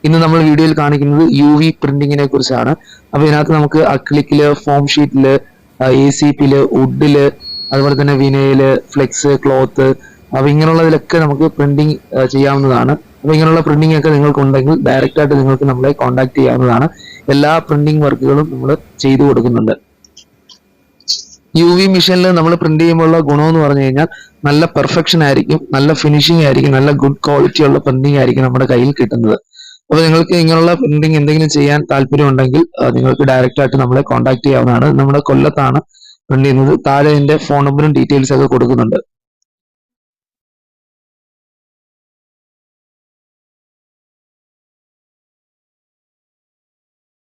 ഇന്ന് നമ്മൾ വീഡിയോയിൽ കാണിക്കുന്നത് UV പ്രിന്റിങ്ങിനെ കുറിച്ചാണ്. അപ്പൊ ഇതിനകത്ത് നമുക്ക് അക്രിലിക്കില്, ഫോം ഷീറ്റില്, ACPയില്, വുഡില്, അതുപോലെ തന്നെ വിനയില്, ഫ്ലെക്സ്, ക്ലോത്ത്, അപ്പൊ ഇങ്ങനെയുള്ളതിലൊക്കെ നമുക്ക് പ്രിന്റിങ് ചെയ്യാവുന്നതാണ്. അപ്പൊ ഇങ്ങനെയുള്ള പ്രിന്റിംഗ് ഒക്കെ നിങ്ങൾക്ക് ഉണ്ടെങ്കിൽ ഡയറക്റ്റ് ആയിട്ട് നിങ്ങൾക്ക് നമ്മളെ കോൺടാക്ട് ചെയ്യാവുന്നതാണ്. എല്ലാ പ്രിന്റിംഗ് വർക്കുകളും നമ്മൾ ചെയ്തു കൊടുക്കുന്നുണ്ട്. UV മെഷീനിൽ നമ്മൾ പ്രിന്റ് ചെയ്യുമ്പോഴുള്ള ഗുണമെന്ന് പറഞ്ഞു കഴിഞ്ഞാൽ നല്ല പെർഫെക്ഷൻ ആയിരിക്കും, നല്ല ഫിനിഷിംഗ് ആയിരിക്കും, നല്ല ഗുഡ് ക്വാളിറ്റി ഉള്ള പ്രിന്റിംഗ് ആയിരിക്കും നമ്മുടെ കയ്യിൽ കിട്ടുന്നത്. അപ്പൊ നിങ്ങൾക്ക് ഇങ്ങനെയുള്ള പ്രിന്റിംഗ് എന്തെങ്കിലും ചെയ്യാൻ താല്പര്യം ഉണ്ടെങ്കിൽ നിങ്ങൾക്ക് ഡയറക്റ്റ് ആയിട്ട് നമ്മളെ കോൺടാക്ട് ചെയ്യാവുന്നതാണ്. നമ്മുടെ കൊല്ലത്താണ് പ്രിന്റ് ചെയ്യുന്നത്. താഴെ ഇതിന്റെ ഫോൺ നമ്പറും ഡീറ്റെയിൽസ് ഒക്കെ കൊടുക്കുന്നുണ്ട്.